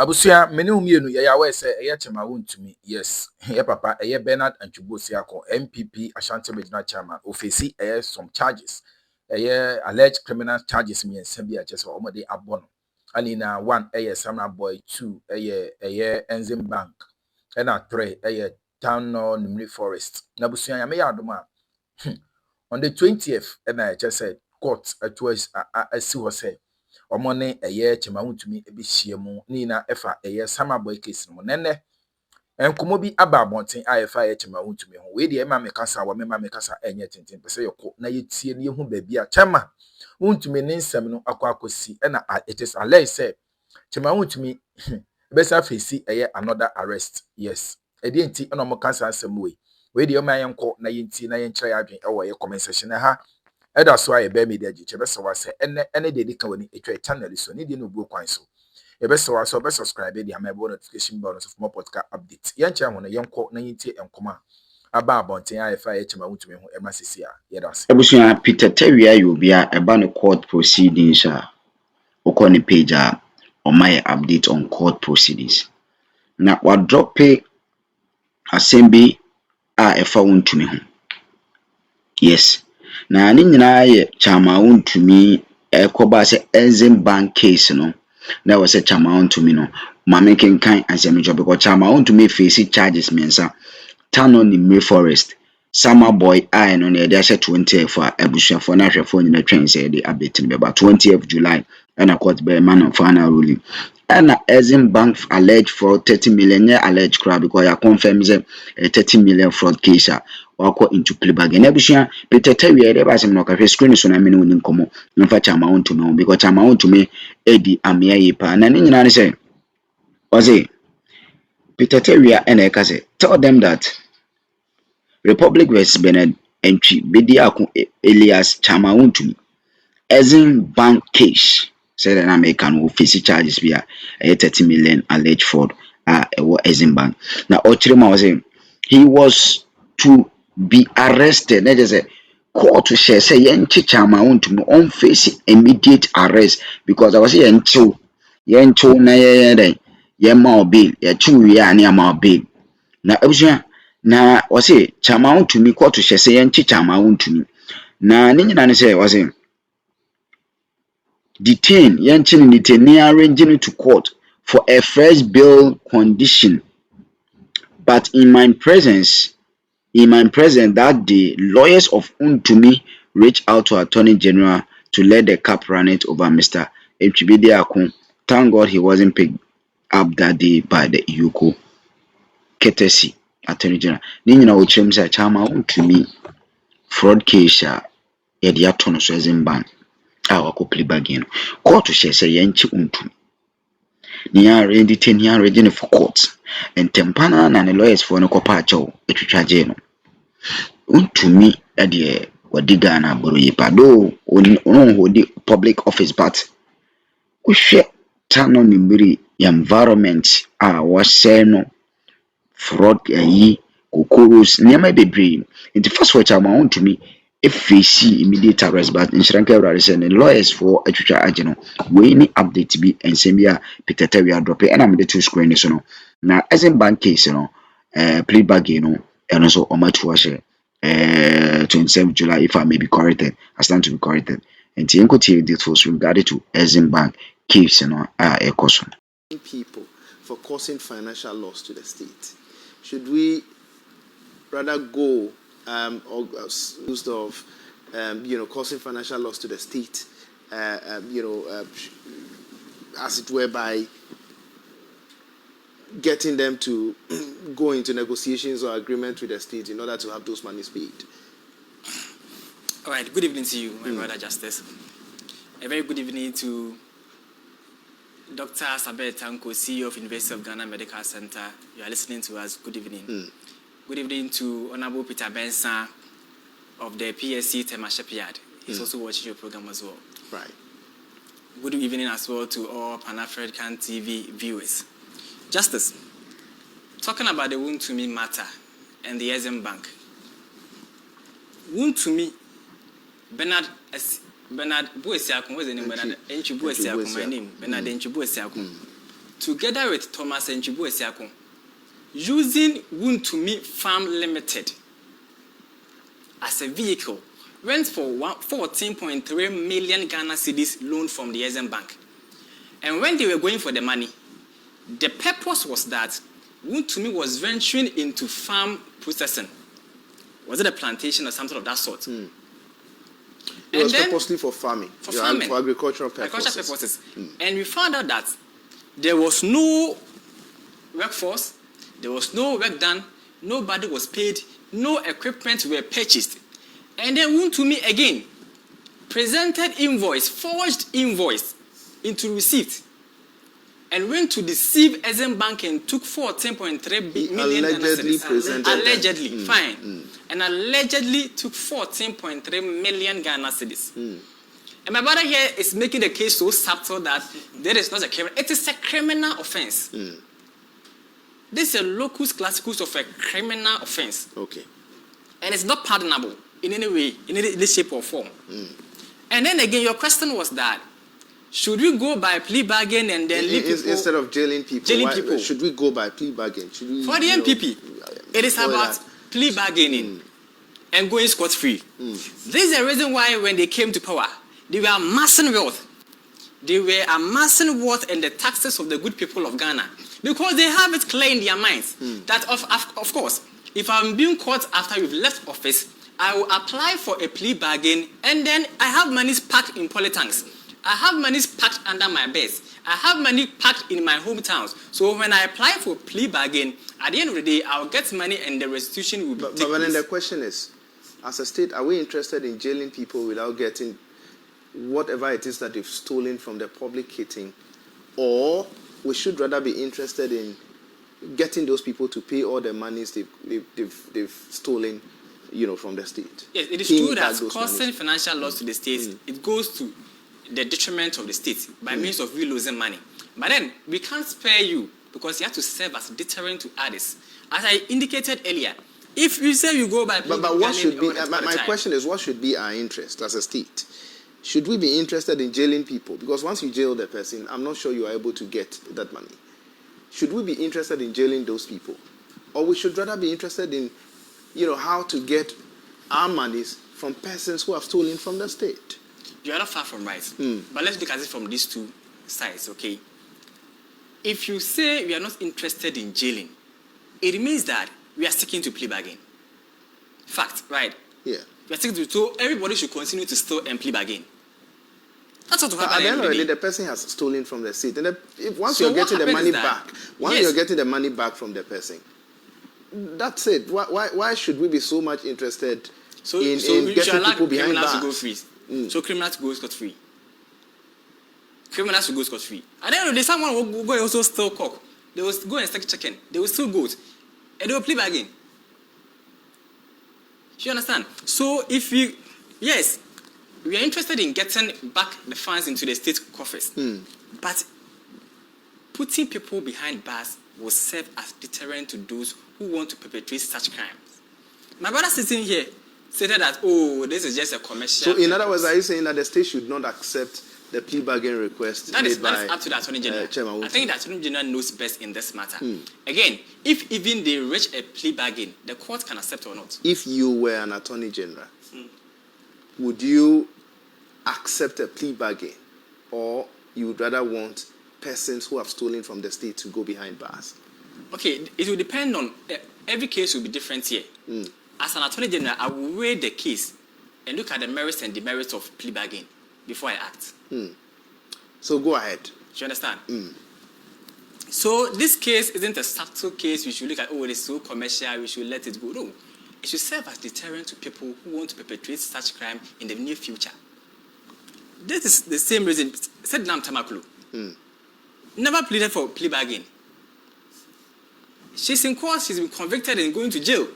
Abusia mene umienu ya yawe se Chairman Wontumi. Yes. Ye papa Bernard and Chubosiako MPP Ashanti Regional Chairman ofisi some charges. Alleged criminal charges me and Sambia just for omode abono. And in one Sama Boy, two Enzim Bank. And 3 Town or Numri Forest. Nabusia me adoma. On the 20th and I just said court at was I see what say. Omone Chairman Wontumi ebihyiemu nina efa Sama Boy case no nene enkomo bi aba abonten ayefa Chairman Wontumi ho we de ema mekasa wa mema mekasa enye tenten pese yoko na yetie ne hu ba bia Chairman Wontumi ne nsem no akwakosi na it is alleged say Chairman Wontumi besa face another arrest. Yes edi enti na mo kasa nsem we de ema yenko na yenti na yenkyere adwen ewo ye comment section ha that's why be media ji chebe so wase ene de ka woni etwa channel so ni de no bu kwan so e be so wase be subscribe de am notification bell so for more podcast update yen che ho no yenko na yintie enkoma aba abonten ayefa Chairman Wontumi ho e masisi a ye das Ebusuya Peter Tewia yobia eba no court proceedings a okọ ne page a my update on court proceedings na wa drop assemby a efa Wontumi ho. Yes. Na ni nyina ye Chairman Wontumi ekoba se Enzim Bank case no. Na was a Chairman Wontumi no. Ma making kind asem job because Chairman Wontumi face charges mensa. Town on the Forest. Summer Boy I no na dey 20th for abusuafo na hwefo nyina twen say dey update no about 20th July and a court by man of final ruling. And Enzim Bank alleged for 30 million alleged crime because I confirm say 30 million fraud case wako into play bargain. Ebusua Peter Tewia dey ba sem no ka hwe screen so na me no ni nkomo mfa Chairman Wontumi because Chairman Wontumi edi amia yipa na ni nyina ne say oze Peter Tewia and I say tell them that Republic West Benin entry Bedi Akun Elias Chairman Wontumi Enzim Bank case said an American will face charges via a 30 million alleged fraud Enzim Bank. Now Ochirima was saying he was to be arrested. That is a court to share say Chairman Wontumi on face immediate arrest because I was here yencho na ye ma bail ye chu ya ni ma bail. Na ebusua na wase Chairman Wontumi court to share say Chairman Wontumi na ni nyina ne say wase detain detain arranging to court for a fresh bail condition, but in my presence that the lawyers of Wontumi reached out to Attorney General to let the cap run it over Mr. Bedi Akun. Thank God he wasn't picked up that day by the Yuko courtesy Attorney General. Ni nyina wo kyerem say Chairman Wontumi fraud case ye de ato no so Enzim Bank wako play bargain. Court to share say Wontumi ni already detain already for court and tempana na the lawyers for no kopa acho etwitwa je no Wontumi de wadiga na boro yipa do on hold public office but kuhwe tano nimiri environment was no fraud kokoros niam bebre in the first watch Chairman Wontumi FAC immediate arrest but insurance everybody say the lawyers for etwitwa age no we ni update bi ensembia Peter Tewia drop and am the two screen so no na Enzim Bank case no plea bargain no and so on my 27 July if I may be corrected I stand to be corrected and the inquiry details regarding to Enzim Bank case no a question people for causing financial loss to the state. Should we rather go used of causing financial loss to the state as it were by getting them to go into negotiations or agreement with the state in order to have those monies paid? All right, good evening to you, my brother Justice. A very good evening to Dr. Sabet Tanko, CEO of University of Ghana Medical Center. You are listening to us. Good evening. Good evening to Honorable Peter Benson of the PSC Tema Shipyard. He's also watching your program as well. Right. Good evening as well to all Pan-African TV viewers. Justice, talking about the Wontumi matter and the Enzim Bank. Wontumi, Bernard Boesiakun, what's the name? Bernard Enchu Boesiakun, my name. Bernard Enchu Boesiakun. together with Thomas and Chibu Esiakon, using Wontumi Farm Limited as a vehicle, went for 14.3 million Ghana cedis loan from the Exim Bank. And when they were going for the money, the purpose was that Wontumi was venturing into farm processing. Was it a plantation or something of that sort? It was purposely for farming. For farming. For agricultural purposes. And we found out that there was no workforce, there was no work done, nobody was paid, no equipment were purchased. And then Wontumi again presented forged invoice into receipt, and went to deceive Exim Bank and took 14.3 million. Allegedly, fine. And allegedly took 14.3 million Ghana cedis. And my brother here is making the case so subtle that there is not a criminal. It is a criminal offense. This is a locus classicus of a criminal offense. Okay. And it's not pardonable in any way, in any shape or form. And then again, your question was that, should we go by plea bargain and then leave people? Instead of jailing people, should we go by plea bargain? Should we, for the MPP, it is about plea bargaining and going scot-free. This is the reason why when they came to power, they were amassing wealth. They were amassing wealth and the taxes of the good people of Ghana. Because they have it clear in their minds that, of course, if I'm being caught after you've left office, I will apply for a plea bargain and then I have monies packed in polytanks. I have monies packed under my beds. I have money packed in my hometowns. So when I apply for plea bargain, at the end of the day, I'll get money and the restitution will be taken. But then the question is, as a state, are we interested in jailing people without getting whatever it is that they've stolen from the public kitting? Or we should rather be interested in getting those people to pay all the monies they've stolen, from the state? Yes, it is true that causing financial loss to the state, it goes to the detriment of the state by means of we losing money. But then we can't spare you because you have to serve as deterrent to others. As I indicated earlier, if you say you go by... But what should be... My question is, what should be our interest as a state? Should we be interested in jailing people? Because once you jail the person, I'm not sure you are able to get that money. Should we be interested in jailing those people? Or we should rather be interested in, how to get our monies from persons who have stolen from the state? You are not far from right. But let's look at it from these two sides, okay? If you say we are not interested in jailing, it means that we are sticking to plea bargain. Fact, right? Yeah. We are sticking to, so everybody should continue to steal and plea bargain. That's what will happen. At the end of the day, the person has stolen from the state. And once you're getting the money back, you're getting the money back from the person, that's it. Why should we be so much interested in getting people behind bars? To go free. So criminals go scot-free. Criminals will go scot-free. And then there's someone who will go also steal cock. They will go and start chicken. They will steal goat. And they will plea bargain. You understand? So if we are interested in getting back the funds into the state coffers. But putting people behind bars will serve as deterrent to those who want to perpetrate such crimes. My brother sitting here stated that, this is just a commercial. So, in other words, are you saying that the state should not accept the plea bargain request that is up to the Attorney General. I think the Attorney General knows best in this matter. Again, if even they reach a plea bargain, the court can accept or not. If you were an Attorney General, would you accept a plea bargain, or you would rather want persons who have stolen from the state to go behind bars? Okay, it will depend on, every case will be different here. As an Attorney General, I will weigh the case and look at the merits and demerits of plea bargain before I act. So go ahead. Do you understand? So this case isn't a subtle case we should look at, it is so commercial, we should let it go. No. It should serve as deterrent to people who want to perpetrate such crime in the near future. This is the same reason. Said Nam Tamakulu. Never pleaded for plea bargain. She's in court, she's been convicted and going to jail.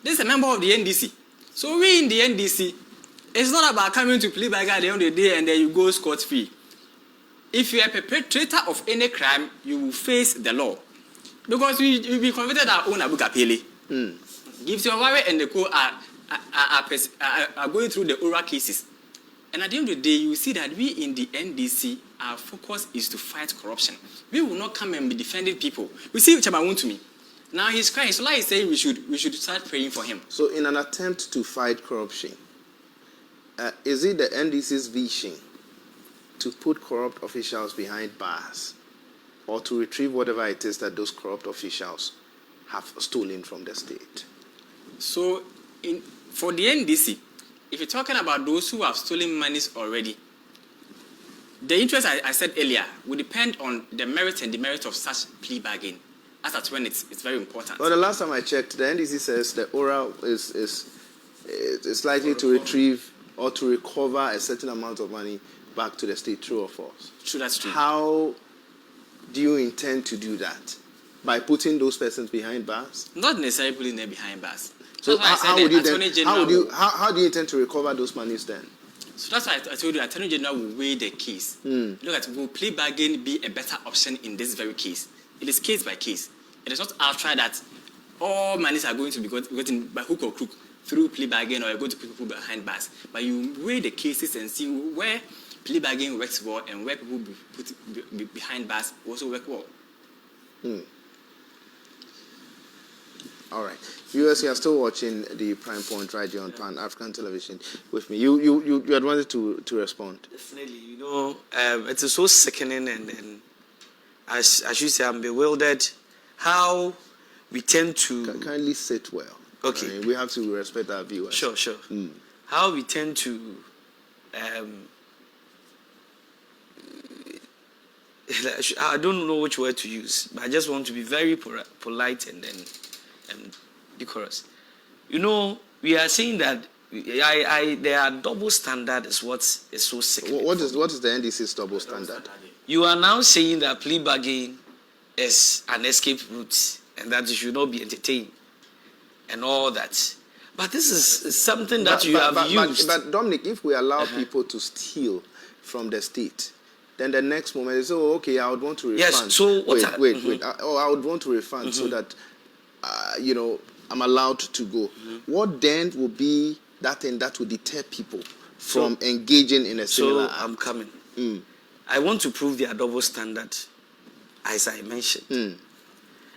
This is a member of the NDC. So we in the NDC, it's not about coming to plea bargain at the end of the day and then you go scot-free. If you are a perpetrator of any crime, you will face the law. Because we be convicted our own Abu Kapele. Gives your wife and the co are going through the oral cases. And at the end of the day, you see that we in the NDC our focus is to fight corruption. We will not come and be defending people. We see Chairman Wontumi. Now he's crying. So like he's saying we should start praying for him. So in an attempt to fight corruption, is it the NDC's vision to put corrupt officials behind bars or to retrieve whatever it is that those corrupt officials have stolen from the state? So for the NDC, if you're talking about those who have stolen monies already, the interest I said earlier will depend on the merit and demerit of such plea bargain. That's when it's very important. Well, the last time I checked, the NDC says the ORA is likely to retrieve or to recover a certain amount of money back to the state. True or false? True, that's true. How do you intend to do that? By putting those persons behind bars? Not necessarily putting them behind bars. So how do you intend to recover those monies then? So that's why I told you, Attorney General will weigh the case. Look at, will plea bargain be a better option in this very case? It is case by case. It is not outright that all monies are going to be gotten by hook or crook through plea bargain or going to put people behind bars. But you weigh the cases and see where plea bargain works well and where people be behind bars also work well. All right. Viewers, you are still watching the Prime Point right here on Pan African Television with me. You had wanted to respond. Definitely. You know, it is so sickening and as you say, I'm bewildered how we tend to... Kindly sit well. Okay. I mean, we have to respect our viewers. Sure. How we tend to... I don't know which word to use, but I just want to be very polite and decorous. You know, we are saying that there are double standard is what is so sickening. What is the NDC's double standard? You are now saying that plea bargain is an escape route and that you should not be entertained and all that. But this is something that you have used. But Dominic, if we allow people to steal from the state, then the next moment they say, "Oh, okay, I would want to refund." Yes. So wait. I would want to refund so that I'm allowed to go. What then will be that thing that will deter people from engaging in a similar act? I'm coming. I want to prove their double standard, as I mentioned.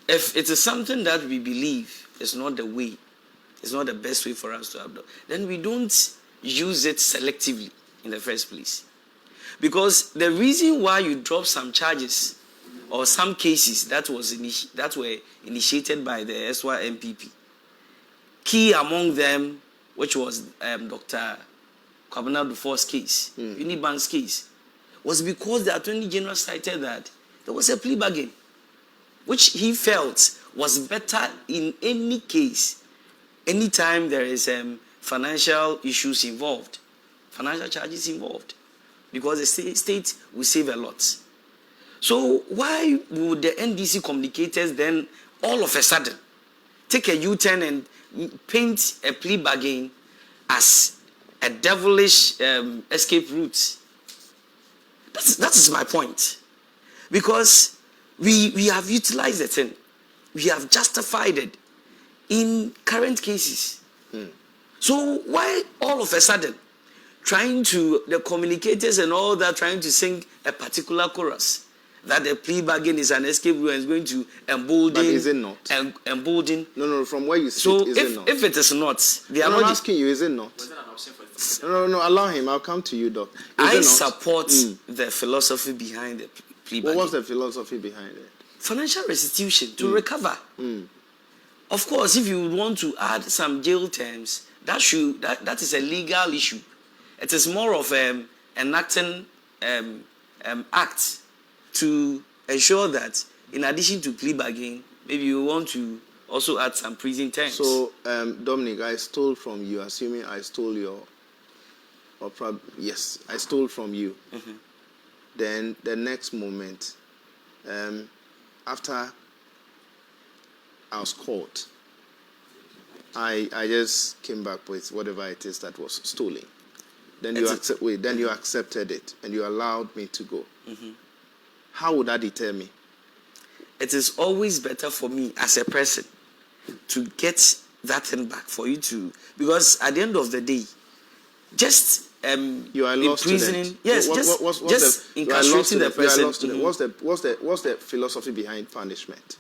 If it is something that we believe is not the way, it's not the best way for us to have done, then we don't use it selectively in the first place. Because the reason why you drop some charges or some cases that were initiated by the SY MPP, key among them, which was Dr. Kwabena Dufour's case, Unibank's case, was because the Attorney General cited that there was a plea bargain, which he felt was better in any case, anytime there is financial issues involved, financial charges involved, because the state will save a lot. So why would the NDC communicators then all of a sudden take a U-turn and paint a plea bargain as a devilish escape route? That is my point. Because we have utilized the thing. We have justified it in current cases. So why all of a sudden the communicators and all that trying to sing a particular chorus that the plea bargain is an escape route and is going to embolden. But is it not? Embolden. No, from where you sit, so is it not? If it is not, they are I'm not asking you, is it not? Was that an option for No, allow him. I'll come to you, Doc. I support the philosophy behind the plea bargain. What was the philosophy behind it? Financial restitution to recover. Of course, if you want to add some jail terms, that is a legal issue. It is more of enacting act to ensure that in addition to plea bargain, maybe you want to also add some prison terms. So, Dominic, I stole from you, assuming I stole yes, I stole from you. Then the next moment, after I was caught, I just came back with whatever it is that was stolen. Then you accepted it and you allowed me to go. How would that deter me? It is always better for me as a person to get that thing back for you to, because at the end of the day, just You are a law imprisoning. student. Yes, just incarcerating the person. You are a law student. What's the philosophy behind punishment?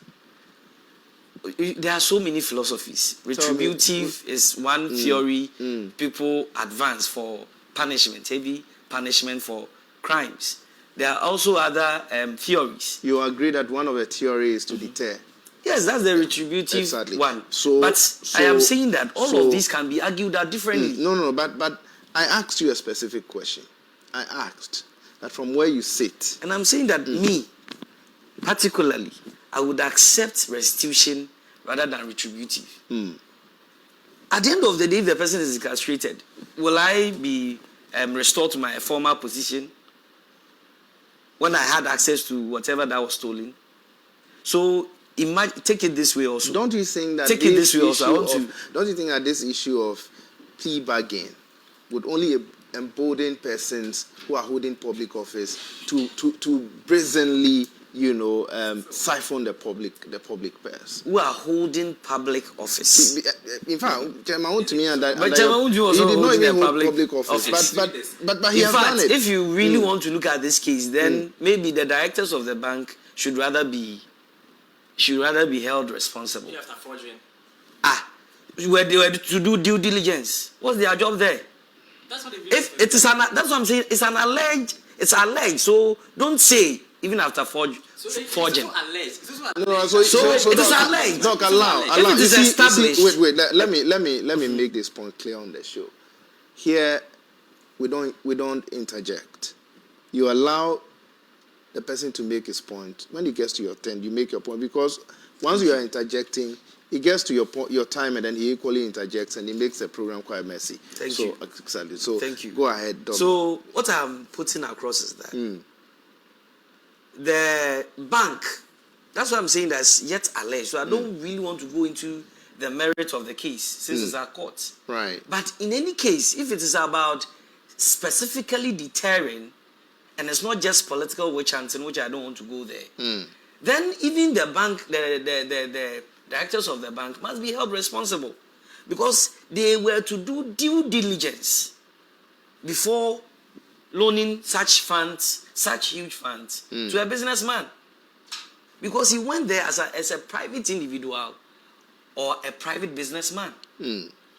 There are so many philosophies. Retributive is one theory people advance for punishment, heavy punishment for crimes. There are also other theories. You agree that one of the theories is to deter? Yes, that's the retributive one. But I am saying that all of these can be argued at differently. No, but I asked you a specific question. I asked that from where you sit. And I'm saying that me, particularly, I would accept restitution rather than retributive. At the end of the day, if the person is incarcerated, will I be restored to my former position when I had access to whatever that was stolen? So take it this way also. Don't you think that take it this way also? Don't you think that this issue of plea bargain would only embolden persons who are holding public office to brazenly, siphon the public purse? Who are holding public office? In fact, Chairman Wontumi and I. But Chairman Wontumi also he did not even hold public office. But he in has fact, done it. if you really want to look at this case, then maybe the directors of the bank should rather be held responsible. After forgery. Where they were to do due diligence. What's their job there? That's what if it is that's what I'm saying. It's alleged. So don't say even after forging. No, so it is alleged. Look, allow. If it is established. Wait. Let me make this point clear on the show. Here, we don't interject. You allow the person to make his point. When it gets to your turn, you make your point, because once you are interjecting, it gets to your time, and then he equally interjects, and he makes the program quite messy. Thank you. Exactly. So thank you. Go ahead, Dom. So what I'm putting across is that the bank, that's what I'm saying, that's yet alleged. So I don't really want to go into the merit of the case since it's a court. Right. But in any case, if it is about specifically deterring, and it's not just political witch hunting, which I don't want to go there, then even the bank, the directors of the bank must be held responsible, because they were to do due diligence before loaning such funds, such huge funds, to a businessman. Because he went there as a private individual or a private businessman.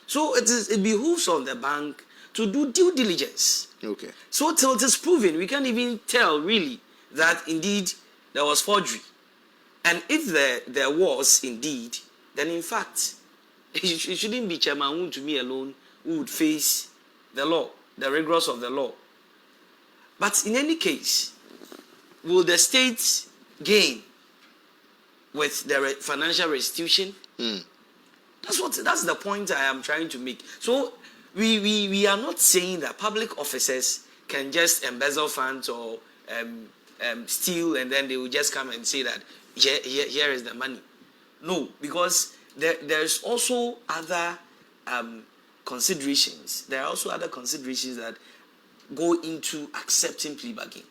So it behooves on the bank to do due diligence. Okay. So till it is proven, we can't even tell really that indeed there was forgery. And if there was indeed, then in fact, it shouldn't be Chairman Wontumi alone who would face the law, the rigors of the law. But in any case, will the state gain with the financial restitution? That's the point I am trying to make. So we are not saying that public officers can just embezzle funds or steal, and then they will just come and say that here is the money. No, because there's also other considerations. There are also other considerations that go into accepting plea bargain.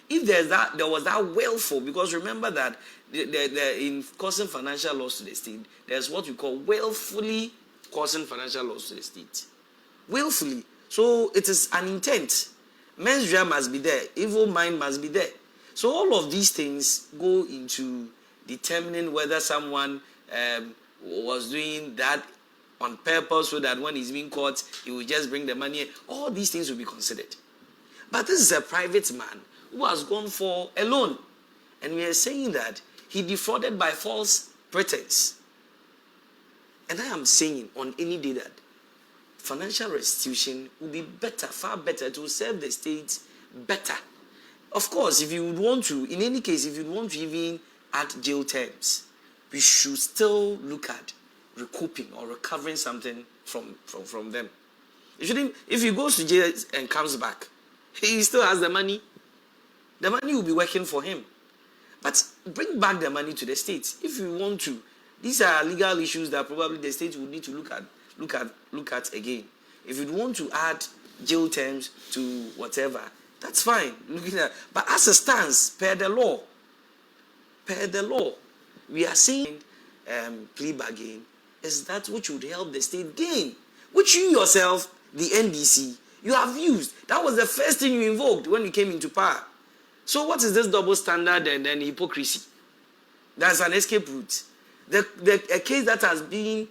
If there was that willful, because remember that in causing financial loss to the state, there's what we call willfully causing financial loss to the state. Willfully. So it is an intent. Mens rea must be there. Evil mind must be there. So all of these things go into determining whether someone was doing that on purpose, so that when he's being caught, he will just bring the money. All these things will be considered. But this is a private man who has gone for a loan. And we are saying that he defrauded by false pretense. And I am saying on any day that financial restitution will be better, far better. It will serve the state better. Of course, if you would want to, in any case, if you want to even add jail terms, we should still look at recouping or recovering something from them. If he goes to jail and comes back, he still has the money. The money will be working for him. But bring back the money to the state if you want to. These are legal issues that probably the state will need to look at again. If you want to add jail terms to whatever, that's fine. But as it stands, per the law, we are saying plea bargain is that which would help the state gain, which you yourself, the NDC, You have used. That was the first thing you invoked when you came into power. So what is this double standard and then hypocrisy? That's an escape route. A case that has been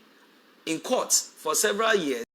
in court for several years